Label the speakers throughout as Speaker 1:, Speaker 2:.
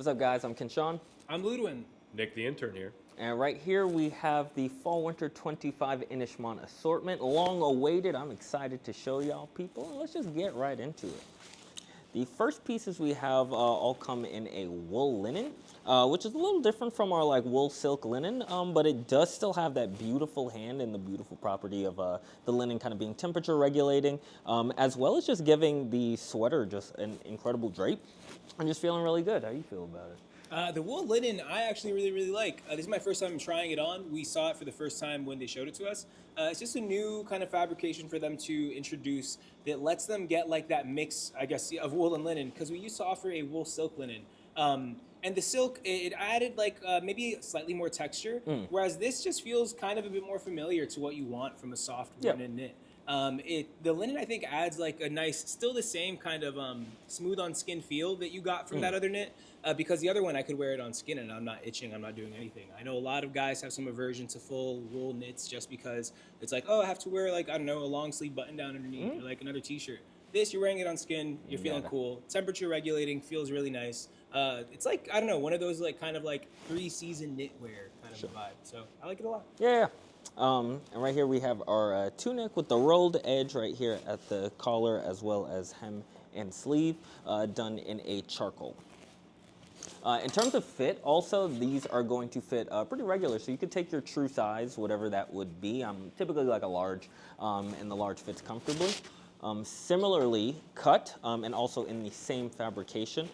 Speaker 1: What's up, guys? I'm Kenshawn.
Speaker 2: I'm Ludwin.
Speaker 3: Nick, the intern here.
Speaker 1: And right here we have the Fall/Winter 25 Inishmaan assortment. Long awaited. I'm excited to show y'all people. And let's just get right into it. The first pieces we have all come in a wool linen, which is a little different from our wool silk linen, but it does still have that beautiful hand and the beautiful property of the linen kind of being temperature regulating, as well as just giving the sweater just an incredible drape. I'm just feeling really good. How you feel about it?
Speaker 2: The wool linen I actually really like. This is my first time trying it on. We saw it for the first time when they showed it to us. It's just a new kind of fabrication for them to introduce that lets them get like that mix, I guess, of wool and linen, because we used to offer a wool silk linen. And the silk, it added maybe slightly more texture, whereas this just feels kind of a bit more familiar to what you want from a soft linen knit. The linen, I think, adds like a nice, still the same kind of smooth on skin feel that you got from that other knit, because the other one I could wear it on skin and I'm not itching, I'm not doing anything. I know a lot of guys have some aversion to full wool knits just because it's like, oh, I have to wear a long sleeve button down underneath or like another t-shirt. This, you're wearing it on skin, you're feeling cool, temperature regulating, feels really nice. It's like, I don't know, one of those kind of 3-season knitwear kind of vibe. So I like it a lot.
Speaker 1: Yeah. And right here we have our tunic with the rolled edge right here at the collar, as well as hem and sleeve, done in a charcoal. In terms of fit, also, these are going to fit pretty regular, so you could take your true size, whatever that would be. I'm typically like a large, and the large fits comfortably. Similarly cut, and also in the same fabrication,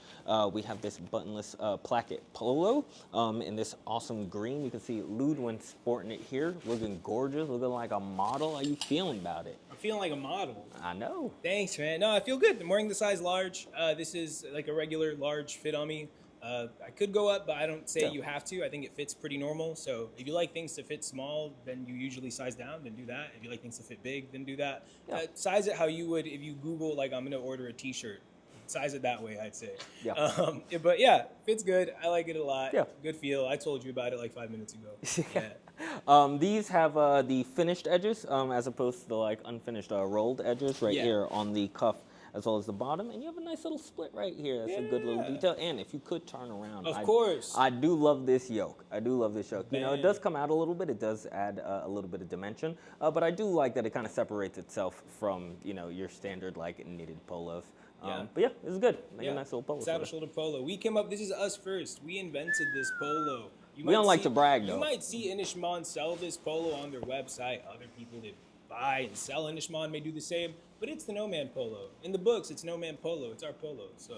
Speaker 1: we have this buttonless placket polo in this awesome green. You can see Ludwin sporting it here, looking gorgeous, looking like a model. How you feeling about it?
Speaker 2: I'm feeling like a model.
Speaker 1: I know.
Speaker 2: Thanks, man. No, I feel good. I'm wearing the size large. This is like a regular large fit on me. I could go up, but I don't say you have to. I think it fits pretty normal. So if you like things to fit small, then you usually size down, then do that. If you like things to fit big, then do that. Size it how you would if you Google, I'm going to order a t-shirt. Size it that way, I'd say. Yeah. But yeah, fits good. I like it a lot. Yeah. Good feel. I told you about it 5 minutes ago. Yeah.
Speaker 1: These have the finished edges as opposed to the unfinished rolled edges right here on the cuff, as well as the bottom, and you have a nice little split right here. That's a good little detail. And if you could turn around,
Speaker 2: of course,
Speaker 1: I do love this yoke. I do love this yoke. You know, it does come out a little bit. It does add a little bit of dimension, but I do like that it kind of separates itself from your standard knitted polos. But yeah, this is good. Make a nice little polo.
Speaker 2: Saddle shoulder polo. We came up. This is us first. We invented this polo.
Speaker 1: We don't like to brag though.
Speaker 2: You might see Inishmaan sell this polo on their website. Other people that buy and sell Inishmaan may do the same. But it's the No Man polo. In the books, it's No Man polo. It's our polo. So,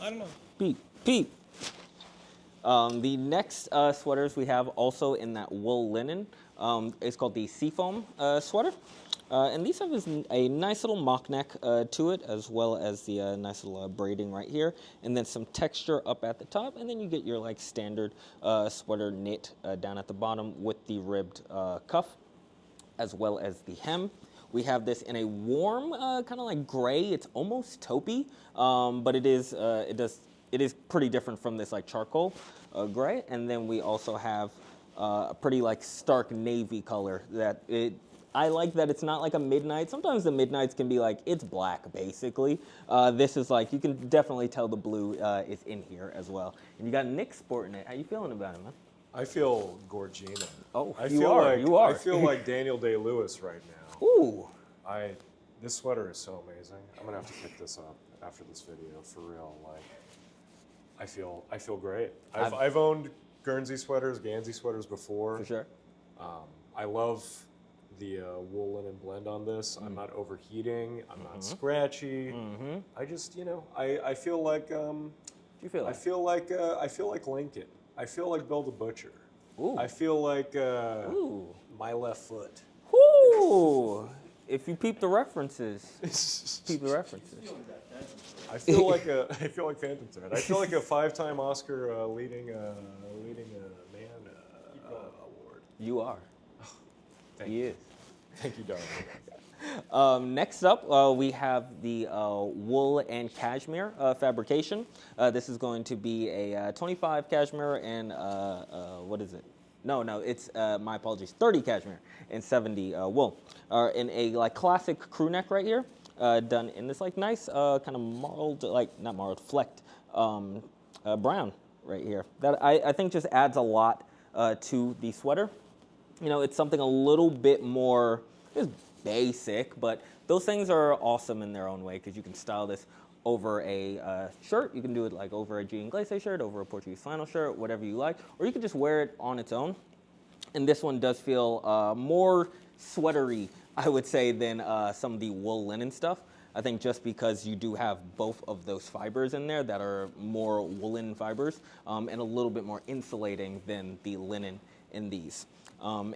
Speaker 2: I don't know.
Speaker 1: Peep. The next sweaters we have also in that wool linen is called the Seafoam sweater. And these have a nice little mock neck to it, as well as the nice little braiding right here. And then some texture up at the top. And then you get your standard sweater knit down at the bottom with the ribbed cuff, as well as the hem. We have this in a warm, kind of gray. It's almost taupey, but it is pretty different from this charcoal gray. And then we also have a pretty stark navy color that I like that it's not like a midnight. Sometimes the midnights can be it's black basically. This is you can definitely tell the blue is in here as well. And you got Nick sporting it. How you feeling about it, man?
Speaker 3: I feel Gorgina.
Speaker 1: Oh,
Speaker 3: you are. I feel like Daniel Day-Lewis right now.
Speaker 1: Ooh.
Speaker 3: This sweater is so amazing. I'm gonna have to pick this up after this video for real. I feel great. I've owned Guernsey sweaters, Gansey sweaters before.
Speaker 1: For sure.
Speaker 3: I love the wool linen blend on this. I'm not overheating. I'm not scratchy. I just, I feel like. Do
Speaker 1: you feel like?
Speaker 3: I feel like Lincoln. I feel like Bill the Butcher.
Speaker 1: Ooh.
Speaker 3: I feel like my left foot.
Speaker 1: Ooh. If you peep the references,
Speaker 3: I feel like Phantom Thread. I feel like a 5-time Oscar leading man award.
Speaker 1: You are.
Speaker 3: Thank
Speaker 1: you.
Speaker 3: Is. Thank you, darling.
Speaker 1: Next up, we have the wool and cashmere fabrication. This is going to be a 25 cashmere and what is it? No, it's, my apologies, 30 cashmere and 70 wool. In a classic crew neck right here, done in this nice kind of marled, not marled, flecked brown right here. That I think just adds a lot to the sweater. You know, it's something a little bit more just basic, but those things are awesome in their own way because you can style this over a shirt. You can do it like over a jean glacé shirt, over a Portuguese flannel shirt, whatever you like, or you can just wear it on its own. And this one does feel more sweatery, I would say, than some of the wool linen stuff. I think just because you do have both of those fibers in there that are more woolen fibers and a little bit more insulating than the linen in these.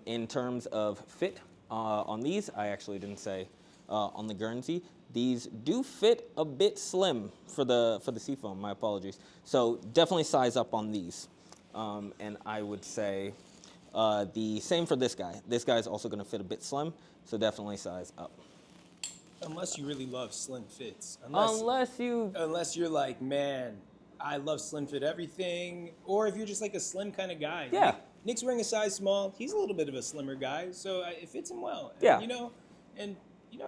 Speaker 1: In terms of fit on these, I actually didn't say on the Guernsey, these do fit a bit slim for the Seafoam, my apologies. So definitely size up on these. And I would say the same for this guy. This guy is also gonna fit a bit slim, so definitely size up.
Speaker 2: Unless you really love slim fits.
Speaker 1: Unless
Speaker 2: you're like, man, I love slim fit everything. Or if you're just like a slim kind of guy.
Speaker 1: Yeah.
Speaker 2: Nick's wearing a size small. He's a little bit of a slimmer guy, so it fits him well.
Speaker 1: Yeah.
Speaker 2: And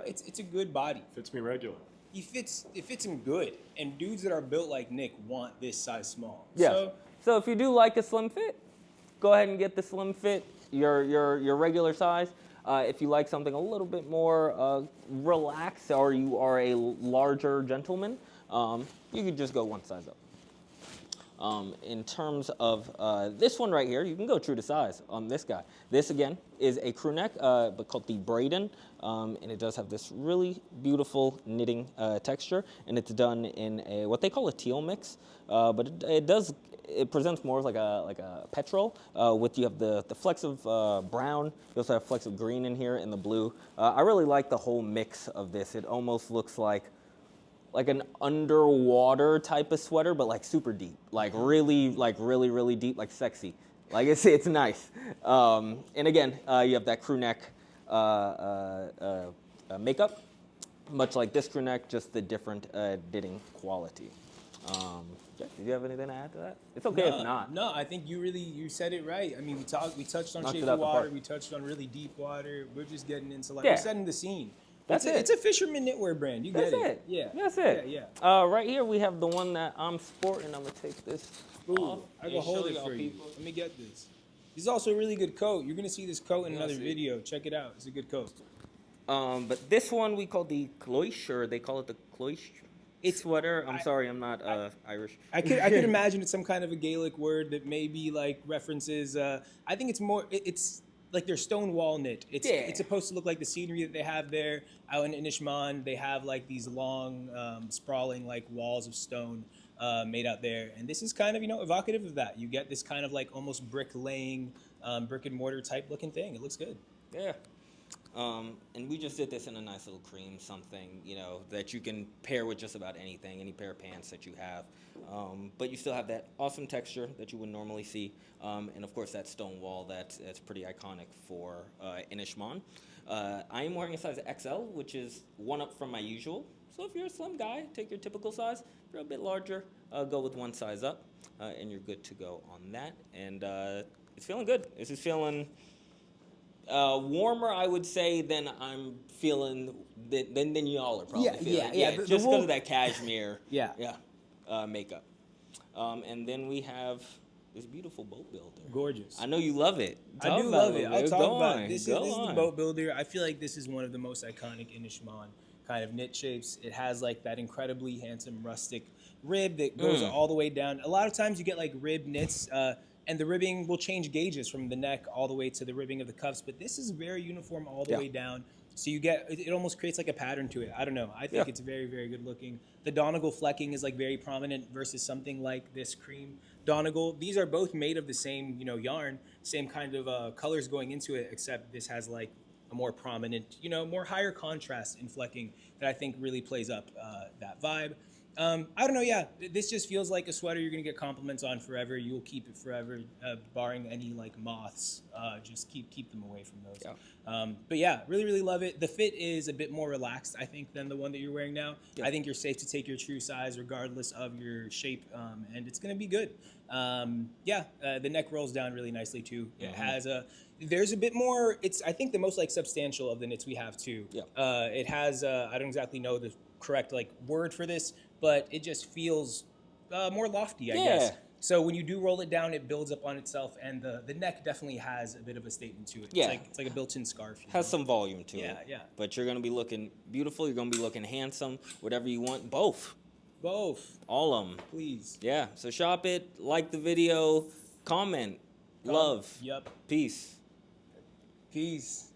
Speaker 2: it's a good body.
Speaker 3: Fits me regular.
Speaker 2: It fits him good. And dudes that are built like Nick want this size small.
Speaker 1: Yeah. So if you do like a slim fit, go ahead and get the slim fit, your regular size. If you like something a little bit more relaxed, or you are a larger gentleman, you could just go one size up. In terms of this one right here, you can go true to size on this guy. This, again, is a crew neck, but called the Braden, and it does have this really beautiful knitting texture, and it's done in what they call a teal mix, but it presents more like a petrol. You have the flecks of brown. You also have flecks of green in here and the blue. I really like the whole mix of this. It almost looks like an underwater type of sweater, but like super deep, really deep, like sexy. Like it's nice. And again, you have that crew neck makeup, much like this crew neck, just the different knitting quality. Did you have anything to add to that? It's okay if not.
Speaker 2: No, I think you said it right. I mean, we touched on
Speaker 1: Knocked it
Speaker 2: shape
Speaker 1: out
Speaker 2: of
Speaker 1: the
Speaker 2: water,
Speaker 1: park.
Speaker 2: we touched on really deep water. We're just getting into
Speaker 1: Yeah.
Speaker 2: we're setting the scene.
Speaker 1: That's it.
Speaker 2: It's a fisherman knitwear brand. You get
Speaker 1: That's
Speaker 2: it.
Speaker 1: it.
Speaker 2: Yeah.
Speaker 1: That's it.
Speaker 2: Yeah.
Speaker 1: Right here we have the one that I'm sporting. I'm gonna take this
Speaker 2: Ooh,
Speaker 1: off.
Speaker 2: I
Speaker 1: and
Speaker 2: can hold
Speaker 1: show
Speaker 2: it
Speaker 1: y'all
Speaker 2: for you.
Speaker 1: people.
Speaker 2: Let me get this. This is also a really good coat. You're gonna see this coat in
Speaker 1: Yeah,
Speaker 2: another
Speaker 1: I see.
Speaker 2: video. Check it out. It's a good coat.
Speaker 1: But this one we call the Cloister. They call it the Cloister. Sweater. I'm sorry, I'm not Irish.
Speaker 2: I could imagine it's some kind of a Gaelic word that maybe like references. I think it's more. It's like their stone wall knit. It's supposed to look like the scenery that they have there out in Inishmaan. They have like these long, sprawling like walls of stone made out there, and this is kind of evocative of that. You get this kind of like almost brick laying, brick and mortar type looking thing. It looks good.
Speaker 1: Yeah. And we just did this in a nice little cream, something, that you can pair with just about anything, any pair of pants that you have. But you still have that awesome texture that you would normally see. And of course, that stone wall that's pretty iconic for Inishmaan. I am wearing a size XL, which is one up from my usual. So if you're a slim guy, take your typical size. If you're a bit larger, go with one size up, and you're good to go on that. And it's feeling good. This is feeling warmer, I would say, than I'm feeling than y'all are probably feeling. Just because of that cashmere. Makeup. And then we have this beautiful boat builder.
Speaker 2: Gorgeous.
Speaker 1: I know you love it.
Speaker 2: I do love it. I'll talk about it. This is
Speaker 1: on.
Speaker 2: the boat builder. I feel like this is one of the most iconic Inishmaan kind of knit shapes. It has like that incredibly handsome rustic rib that goes all the way down. A lot of times you get like rib knits, and the ribbing will change gauges from the neck all the way to the ribbing of the cuffs, but this is very uniform all the way down. So you get, it almost creates like a pattern to it. I don't know. I think it's very, very good looking. The Donegal flecking is like very prominent versus something like this cream Donegal. These are both made of the same, yarn, same kind of colors going into it, except this has like a more prominent, more higher contrast in flecking that I think really plays up that vibe. I don't know. Yeah, this just feels like a sweater you're gonna get compliments on forever. You'll keep it forever, barring any like moths. Just keep them away from those. But yeah, really, really love it. The fit is a bit more relaxed, I think, than the one that you're wearing now. I think you're safe to take your true size regardless of your shape, and it's gonna be good. The neck rolls down really nicely too. It has there's a bit more. It's I think the most like substantial of the knits we have too. It has I don't exactly know the correct like word for this, but it just feels more lofty, I
Speaker 1: Yeah.
Speaker 2: guess. So when you do roll it down, it builds up on itself, and the neck definitely has a bit of a statement to it.
Speaker 1: Yeah.
Speaker 2: It's like a built-in scarf. You
Speaker 1: Has
Speaker 2: know?
Speaker 1: some volume to it.
Speaker 2: Yeah, yeah.
Speaker 1: But you're gonna be looking beautiful. You're gonna be looking handsome. Whatever you want, both,
Speaker 2: Both,
Speaker 1: all of them.
Speaker 2: please.
Speaker 1: Yeah. So shop it. Like the video. Comment. Love.
Speaker 2: Yup.
Speaker 1: Peace.
Speaker 2: Peace.